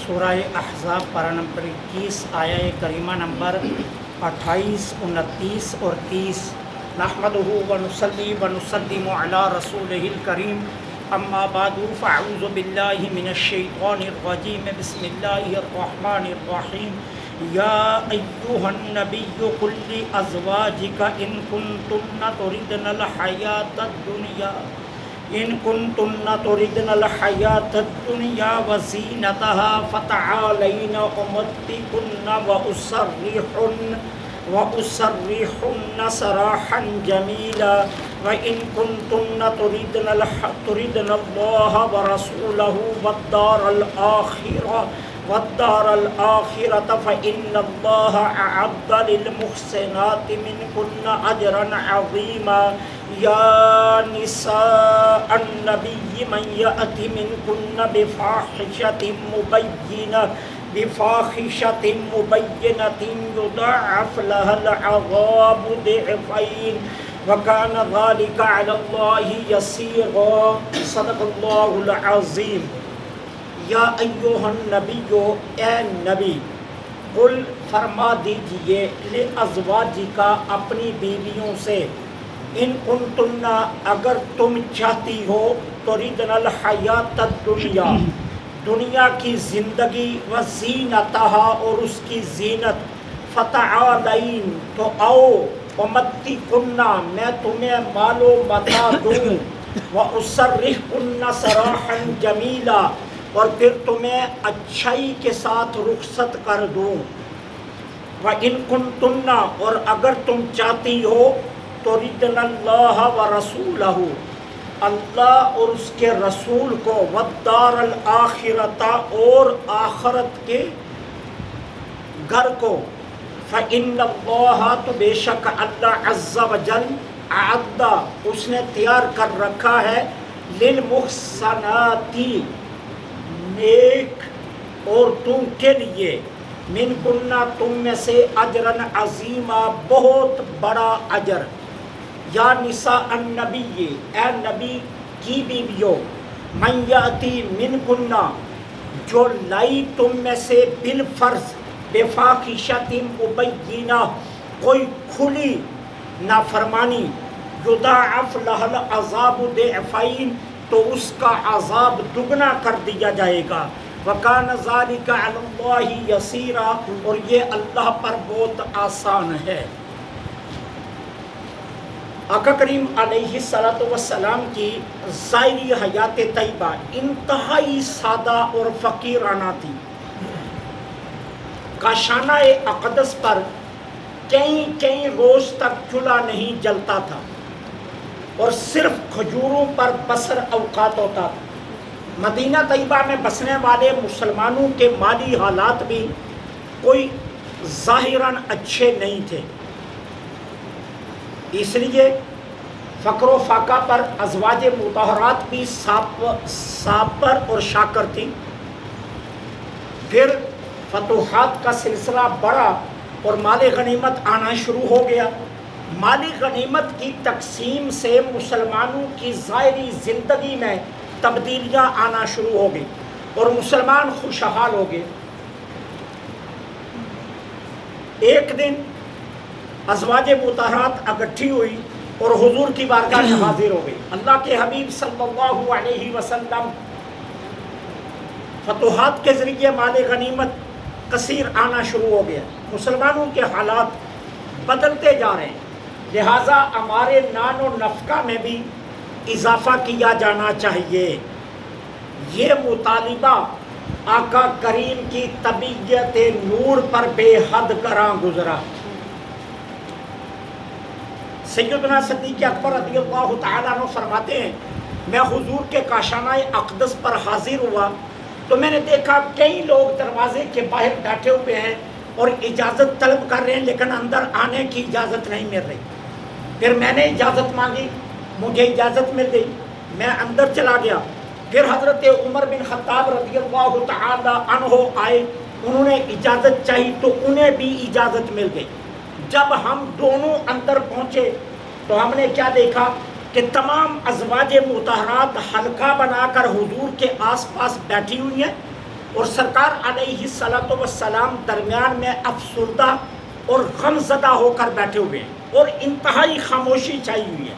سورہ احزاب پارہ نمبر 21 آیہ کریمہ نمبر 28، 29 اور 30۔ نحمدہ ونصلی ونسلم علی رسولہ الکریم، اما بعد فاعوذ باللہ من الشیطان الرجیم، بسم اللہ الرحمن الرحیم۔ یا ایہا النبی قل لازواجک ان کنتن تردن الحیاۃ الدنیا وزینتها فتعالین امتعکن واسرحن سراحا جمیلا، وان کنتن تردن اللہ ورسولہ والدار الآخرة فإن الله أعد للمحسنات منكن أجرا عظيما۔ يا نساء النبي من يأت منكن بفاحشة مبينة يضاعف لها العذاب ضعفين وكان ذلك على الله يسيرا۔ صدق الله العظيم۔ یا ایوہ النبی، اے نبی، قل فرما دیجئے، لازواجک اپنی بیویوں سے، ان کنتن اگر تم چاہتی ہو، تردن الحیات الدنیا دنیا کی زندگی، وزینتہا اور اس کی زینت، فتعالین تو آؤ، امتعکن میں تمہیں مال و متاع دوں، واسرحکن سراحا جمیلا اور پھر تمہیں اچھائی کے ساتھ رخصت کر دوں، وَإِن كُنتُنَّ اور اگر تم چاہتی ہو، تُرِدْنَ اللَّهَ وَرَسُولَهُ اللہ اور اس کے رسول کو، وَالدَّارَ الْآخِرَةَ اور آخرت کے گھر کو، فَإِنَّ اللَّهَ تو بے شک اللہ عز وجل اعد اس نے تیار کر رکھا ہے، للمحسنات نیک عورتوں کے لیے، من کنہ تم میں سے، اجرن عظیما بہت بڑا اجر۔ یا نساء النبی، اے نبی کی بیویوں، من یاتی من کنہ جو لائی تم میں سے، بالفرض بفاحشۃ مبینہ کوئی کھلی نافرمانی، یضاعف لها العذاب ضعفین تو اس کا عذاب دگنا کر دیا جائے گا، وَكَانَ ذَلِكَ عَلَى اللَّهِ يَسِيرًا اور یہ اللہ پر بہت آسان ہے۔ آقا کریم علیہ السلام کی ظاہری حیات طیبہ انتہائی سادہ اور فقیرانہ تھی۔ کاشانہ اقدس پر کئی روز تک چولہا نہیں جلتا تھا اور صرف کھجوروں پر بسر اوقات ہوتا تھا۔ مدینہ طیبہ میں بسنے والے مسلمانوں کے مالی حالات بھی کوئی ظاہراً اچھے نہیں تھے، اس لیے فقر و فاقہ پر ازواج مطہرات بھی صابر اور شاکر تھیں۔ پھر فتوحات کا سلسلہ بڑھا اور مال غنیمت آنا شروع ہو گیا۔ مالی غنیمت کی تقسیم سے مسلمانوں کی ظاہری زندگی میں تبدیلیاں آنا شروع ہو گئی اور مسلمان خوشحال ہو گئے۔ ایک دن ازواج مطہرات اکٹھی ہوئی اور حضور کی بارگاہ میں حاضر ہو گئی۔ اللہ کے حبیب صلی اللہ علیہ وسلم فتوحات کے ذریعے مال غنیمت کثیر آنا شروع ہو گیا، مسلمانوں کے حالات بدلتے جا رہے ہیں، لہٰذا ہمارے نان و نفقہ میں بھی اضافہ کیا جانا چاہیے۔ یہ مطالبہ آقا کریم کی طبیعت نور پر بے حد گراں گزرا۔ سیدنا صدیق اکبر رضی اللہ تعالیٰ عنہ فرماتے ہیں، میں حضور کے کاشانہ اقدس پر حاضر ہوا تو میں نے دیکھا کئی لوگ دروازے کے باہر بیٹھے ہوئے ہیں اور اجازت طلب کر رہے ہیں لیکن اندر آنے کی اجازت نہیں مل رہی۔ پھر میں نے اجازت مانگی، مجھے اجازت مل گئی، میں اندر چلا گیا۔ پھر حضرت عمر بن خطاب رضی اللہ تعالی عنہ آئے، انہوں نے اجازت چاہی تو انہیں بھی اجازت مل گئی۔ جب ہم دونوں اندر پہنچے تو ہم نے کیا دیکھا کہ تمام ازواج مطہرات حلقہ بنا کر حضور کے آس پاس بیٹھی ہوئی ہیں اور سرکار علیہ الصلوۃ والسلام درمیان میں افسردہ اور غم زدہ ہو کر بیٹھے ہوئے ہیں اور انتہائی خاموشی چھائی ہوئی ہے۔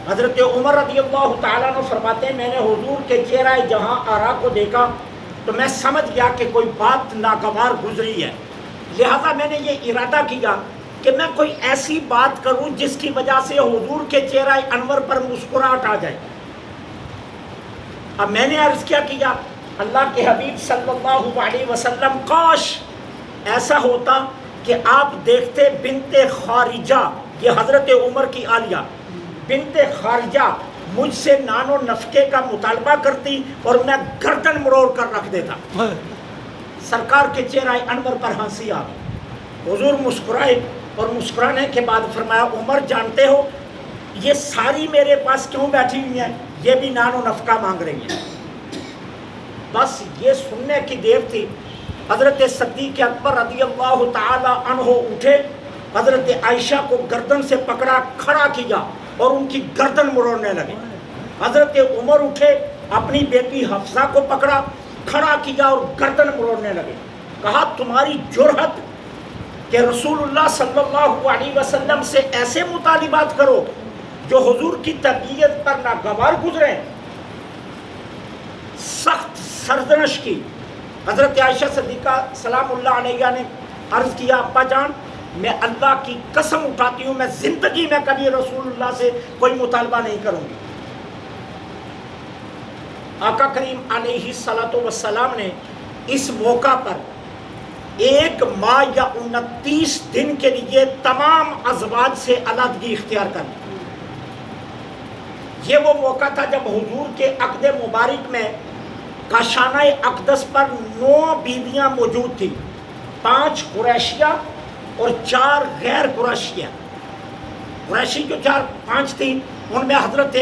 حضرت عمر رضی اللہ تعالیٰ عنہ فرماتے ہیں میں نے حضور کے چہرہ جہاں آرا کو دیکھا تو میں سمجھ گیا کہ کوئی بات ناگوار گزری ہے، لہذا میں نے یہ ارادہ کیا کہ میں کوئی ایسی بات کروں جس کی وجہ سے حضور کے چہرہ انور پر مسکراہٹ آ جائے۔ اب میں نے عرض کیا اللہ کے حبیب صلی اللہ علیہ وسلم کاش ایسا ہوتا کہ آپ دیکھتے بنت خارجہ، یہ حضرت عمر کی آلیہ بنت خارجہ مجھ سے نان و نفقے کا مطالبہ کرتی اور میں گردن مروڑ کر رکھ دیتا۔ سرکار کے چہرہ انور پر ہنسی آ گئی، حضور مسکرائے اور مسکرانے کے بعد فرمایا عمر جانتے ہو یہ ساری میرے پاس کیوں بیٹھی ہوئی ہیں؟ یہ بھی نان و نفقہ مانگ رہی ہیں۔ بس یہ سننے کی دیر تھی، حضرت صدیق اکبر رضی اللہ تعالی عنہ اٹھے، حضرت عائشہ کو گردن سے پکڑا، کھڑا کیا اور ان کی گردن مروڑنے لگے۔ حضرت عمر اٹھے، اپنی بیٹی حفصہ کو پکڑا، کھڑا کیا اور گردن مروڑنے لگے۔ کہا تمہاری جرأت کہ رسول اللہ صلی اللہ علیہ وسلم سے ایسے مطالبات کرو جو حضور کی طبیعت پر ناگوار گزرے۔ سخت سرزنش کی۔ حضرت عائشہ صدیقہ سلام اللہ علیہ نے عرض کیا ابا جان میں اللہ کی قسم اٹھاتی ہوں میں زندگی میں کبھی رسول اللہ سے کوئی مطالبہ نہیں کروں گی۔ آقا کریم علیہ الصلوۃ والسلام نے اس موقع پر 1 ماہ یا 29 دن کے لیے تمام ازواج سے علیحدگی اختیار کر لی۔ یہ وہ موقع تھا جب حضور کے عقد مبارک میں کاشانہ اقدس پر 9 بیویاں موجود تھیں، 5 قریشیہ اور 4 غیر قریشیہ۔ قریشی جو 5 تھیں ان میں حضرت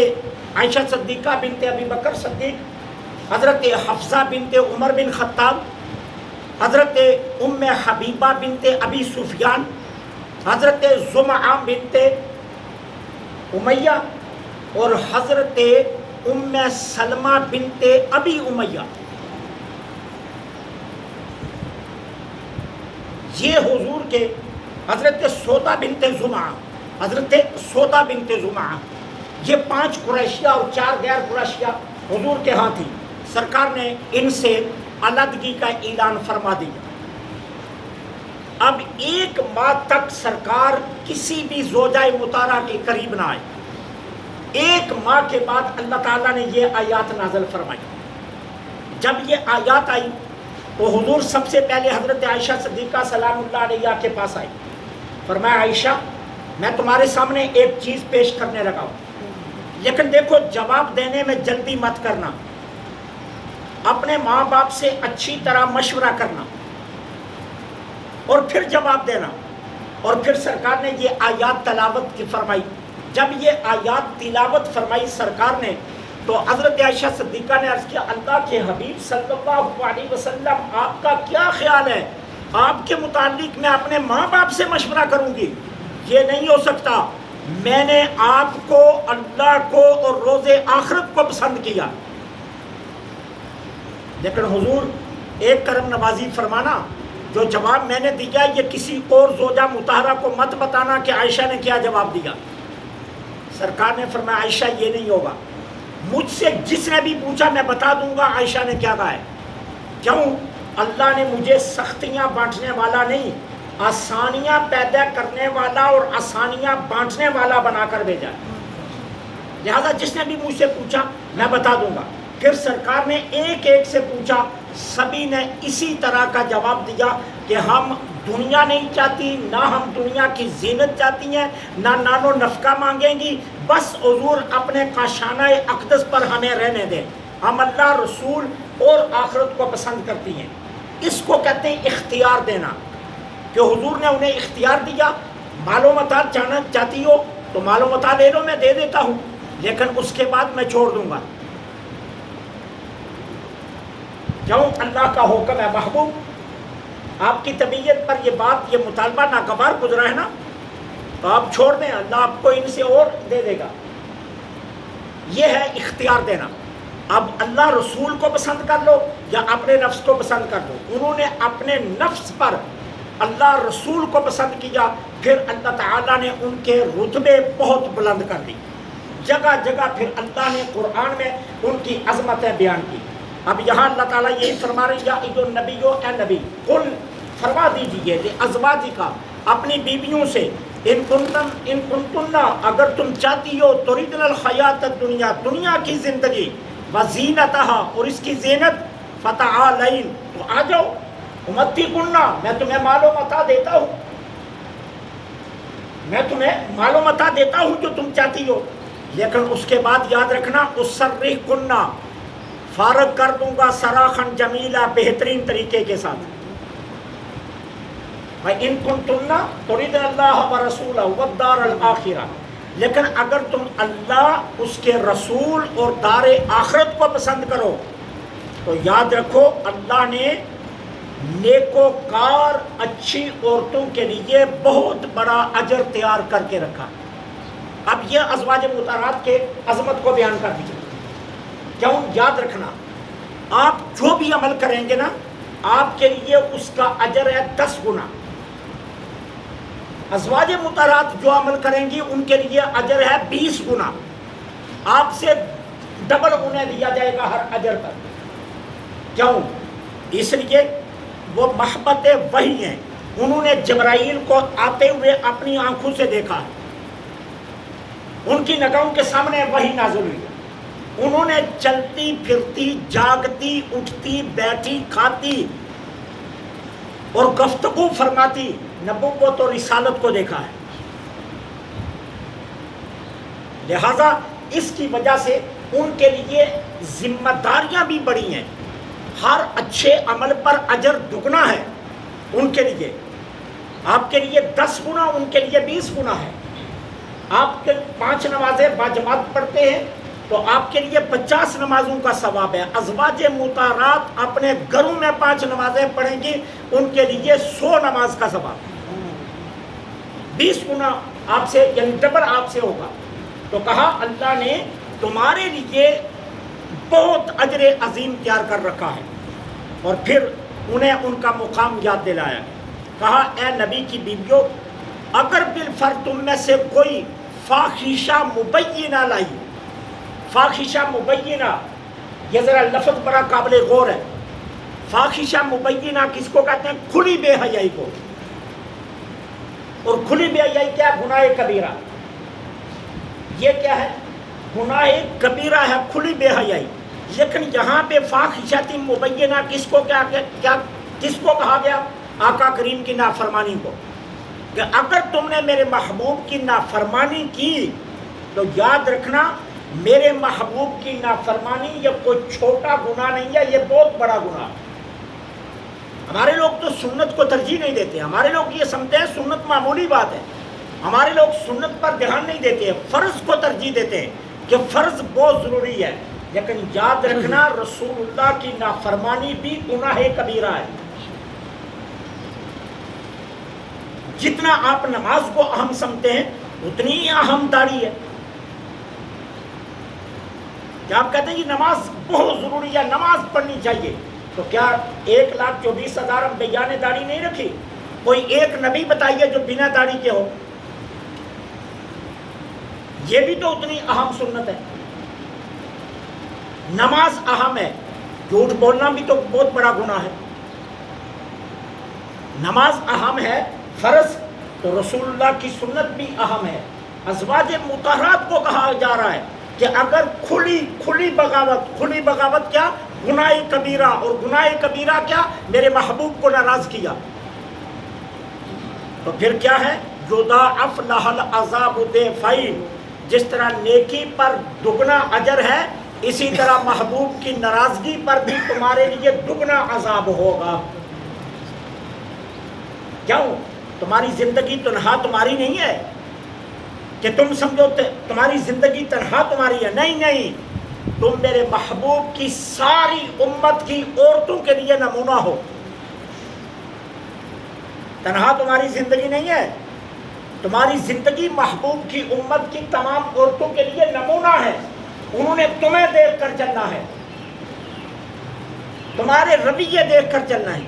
عائشہ صدیقہ بنت ابی بکر صدیق، حضرت حفصہ بنت عمر بن خطاب، حضرت ام حبیبہ بنت ابی سفیان، حضرت زمعہ بنت امیہ اور حضرت ام سلمہ بنت ابی امیہ۔ یہ حضور کے حضرت سودا بنت زمعہ، حضرت سودا بنت زمعہ، یہ 5 قریشیہ اور 4 غیر قریشیہ حضور کے ہاں تھی۔ سرکار نے ان سے علیحدگی کا اعلان فرما دیا۔ اب 1 ماہ تک سرکار کسی بھی زوجہ مطہرہ کے قریب نہ آئے۔ 1 ماہ کے بعد اللہ تعالیٰ نے یہ آیات نازل فرمائی۔ جب یہ آیات آئی تو حضور سب سے پہلے حضرت عائشہ صدیقہ سلام اللہ علیہ کے پاس آئی، فرمایا عائشہ میں تمہارے سامنے ایک چیز پیش کرنے لگا ہوں، لیکن دیکھو جواب دینے میں جلدی مت کرنا، اپنے ماں باپ سے اچھی طرح مشورہ کرنا اور پھر جواب دینا۔ اور پھر سرکار نے یہ آیات تلاوت کی فرمائی۔ جب یہ آیات تلاوت فرمائی سرکار نے تو حضرت عائشہ صدیقہ نے عرض کیا اللہ کے حبیب صلی اللہ علیہ وسلم آپ کا کیا خیال ہے؟ آپ کے متعلق میں اپنے ماں باپ سے مشورہ کروں گی؟ یہ نہیں ہو سکتا، میں نے آپ کو اللہ کو اور روز آخرت کو پسند کیا۔ لیکن حضور ایک کرم نوازی فرمانا، جو جواب میں نے دیا یہ کسی اور زوجہ مطہرہ کو مت بتانا کہ عائشہ نے کیا جواب دیا۔ سرکار نے فرمایا عائشہ یہ نہیں ہوگا، مجھ سے جس نے بھی پوچھا میں بتا دوں گا عائشہ نے کیا کہا ہے۔ کیوں؟ اللہ نے مجھے سختیاں بانٹنے والا نہیں، آسانیاں پیدا کرنے والا اور آسانیاں بانٹنے والا بنا کر بھیجا، لہذا جس نے بھی مجھ سے پوچھا میں بتا دوں گا۔ پھر سرکار نے ایک ایک سے پوچھا، سبھی نے اسی طرح کا جواب دیا کہ ہم دنیا نہیں چاہتی، نہ ہم دنیا کی زینت چاہتی ہیں، نہ نان و نفقہ مانگیں گی، بس حضور اپنے کاشانہ اقدس پر ہمیں رہنے دیں، ہم اللہ رسول اور آخرت کو پسند کرتی ہیں۔ اس کو کہتے ہیں اختیار دینا، کہ حضور نے انہیں اختیار دیا، مال و متاع جانا چاہتی ہو تو مال و متاع لے لو میں دے دیتا ہوں، لیکن اس کے بعد میں چھوڑ دوں گا۔ کیوں؟ اللہ کا حکم ہے محبوب، آپ کی طبیعت پر یہ بات، یہ مطالبہ ناگوار گزرا ہے نا، تو آپ چھوڑ دیں، اللہ آپ کو ان سے اور دے دے گا۔ یہ ہے اختیار دینا۔ اب اللہ رسول کو پسند کر لو یا اپنے نفس کو پسند کر لو. انہوں نے اپنے نفس پر اللہ رسول کو پسند کیا، پھر اللہ تعالیٰ نے ان کے رتبے بہت بلند کر دی. جگہ جگہ پھر اللہ نے قرآن میں ان کی عظمتیں بیان کی. اب یہاں اللہ تعالیٰ یہی فرما رہے یا ایھا النبی، اے نبی، قل فرما دیجیے لازواجک اپنی بیویوں سے، ان کنتن اگر تم چاہتی ہو تریدن الحیات الدنیا دنیا کی زندگی، وزینتہا اور اس کی زینت، فتعالین تو آ جاؤ، امتعکن میں تمہیں مال و متاع دیتا ہوں، میں تمہیں مال و متاع دیتا ہوں جو تم چاہتی ہو. لیکن اس کے بعد یاد رکھنا اسرحکن فارغ کر دوں گا سراحً جمیلا بہترین طریقے کے ساتھ. وَإِن كُنتُنَّ تُرِدْنَ اللَّهَ وَرَسُولَهُ وَالدَّارَ الْآخِرَةَ لیکن اگر تم اللہ، اس کے رسول اور دار آخرت کو پسند کرو تو یاد رکھو اللہ نے نیکوکار اچھی عورتوں کے لیے بہت بڑا اجر تیار کر کے رکھا. اب یہ ازواج مطہرات کے عظمت کو بیان کر دیجیے. کیوں؟ یاد رکھنا آپ جو بھی عمل کریں گے نا آپ کے لیے اس کا اجر ہے 10 گنا. ازواج مطہرات جو عمل کریں گی ان کے لیے اجر ہے 20 گنا. آپ سے ڈبل انہیں دیا جائے گا ہر اجر پر. کیوں؟ اس لیے وہ محبت وحی ہیں. انہوں نے جبرائیل کو آتے ہوئے اپنی آنکھوں سے دیکھا، ان کی نگاہوں کے سامنے وحی نازل ہوئی. انہوں نے چلتی پھرتی جاگتی اٹھتی بیٹھی کھاتی اور گفتگو فرماتی نبوت اور رسالت کو دیکھا ہے. لہذا اس کی وجہ سے ان کے لیے ذمہ داریاں بھی بڑی ہیں. ہر اچھے عمل پر اجر دگنا ہے ان کے لیے. آپ کے لیے 10 گنا، ان کے لیے 20 گنا ہے. آپ کے 5 نمازیں باجماعت پڑھتے ہیں تو آپ کے لیے 50 نمازوں کا ثواب ہے. ازواج مطہرات اپنے گھروں میں 5 نمازیں پڑھیں گی، ان کے لیے 100 نماز کا ثواب، 20 گنا آپ سے، یعنی ڈبل آپ سے ہوگا. تو کہا اللہ نے تمہارے لیے بہت اجر عظیم تیار کر رکھا ہے. اور پھر انہیں ان کا مقام یاد دلایا. کہا اے نبی کی بیویوں اگر بالفرض تم میں سے کوئی فاحشہ مبینہ لائی. فاحشہ مبینہ یہ ذرا لفظ بڑا قابل غور ہے. فاحشہ مبینہ کس کو کہتے ہیں؟ کھلی بے حیائی کو. اور کھلی بے حیائی کیا ہے؟ گناہ کبیرہ. یہ کیا ہے؟ گناہ کبیرہ ہے کھلی بے حیائی. لیکن یہاں پہ فاحشہ مبینہ کس کو کس کو کہا گیا؟ آقا کریم کی نافرمانی کو. کہ اگر تم نے میرے محبوب کی نافرمانی کی تو یاد رکھنا میرے محبوب کی نافرمانی یہ کوئی چھوٹا گناہ نہیں ہے، یہ بہت بڑا گناہ. ہمارے لوگ تو سنت کو ترجیح نہیں دیتے. ہمارے لوگ یہ سمجھتے ہیں سنت معمولی بات ہے. ہمارے لوگ سنت پر دھیان نہیں دیتے ہیں، فرض کو ترجیح دیتے ہیں کہ فرض بہت ضروری ہے. لیکن یاد رکھنا رسول اللہ کی نافرمانی بھی گناہ کبیرہ ہے. جتنا آپ نماز کو اہم سمجھتے ہیں اتنی ہی اہم داڑھی ہے. کیا آپ کہتے ہیں کہ نماز بہت ضروری ہے، نماز پڑھنی چاہیے، تو کیا 1,24,000 انبیاء نے داڑھی نہیں رکھی؟ کوئی ایک نبی بتائیے جو بنا داڑھی کے ہو. یہ بھی تو اتنی اہم سنت ہے. نماز اہم ہے، جھوٹ بولنا بھی تو بہت بڑا گناہ ہے. نماز اہم ہے فرض، تو رسول اللہ کی سنت بھی اہم ہے. ازواج مطہرات کو کہا جا رہا ہے کہ اگر کھلی بغاوت کیا؟ گناہ کبیرہ. اور گناہ کبیرہ کیا؟ میرے محبوب کو ناراض کیا. تو پھر کیا ہے؟ یضاعف لها العذاب ضعفین. جس طرح نیکی پر دگنا اجر ہے اسی طرح محبوب کی ناراضگی پر بھی تمہارے لیے دگنا عذاب ہوگا. کیوں؟ تمہاری زندگی تنہا تمہاری نہیں ہے کہ تم سمجھو تمہاری زندگی تنہا تمہاری ہے. نہیں، تم میرے محبوب کی ساری امت کی عورتوں کے لیے نمونہ ہو. تنہا تمہاری زندگی نہیں ہے، تمہاری زندگی محبوب کی امت کی تمام عورتوں کے لیے نمونہ ہے. انہوں نے تمہیں دیکھ کر چلنا ہے، تمہارے رویے دیکھ کر چلنا ہے،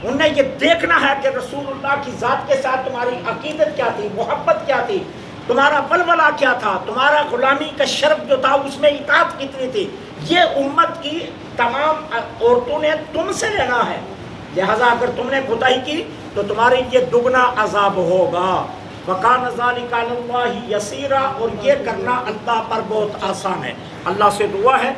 انہوں نے یہ دیکھنا ہے کہ رسول اللہ کی ذات کے ساتھ تمہاری عقیدت کیا تھی، محبت کیا تھی، تمہارا ولولہ کیا تھا، تمہارا غلامی کا شرف جو تھا اس میں اطاعت کتنی تھی۔ یہ امت کی تمام عورتوں نے تم سے لینا ہے، لہذا اگر تم نے کوتاہی کی تو تمہارے لیے دگنا عذاب ہوگا۔ وَكَانَ ذَلِكَ عَلَى اللَّهِ يَسِيرًا، اور یہ کرنا اللہ پر بہت آسان ہے۔ اللہ سے دعا ہے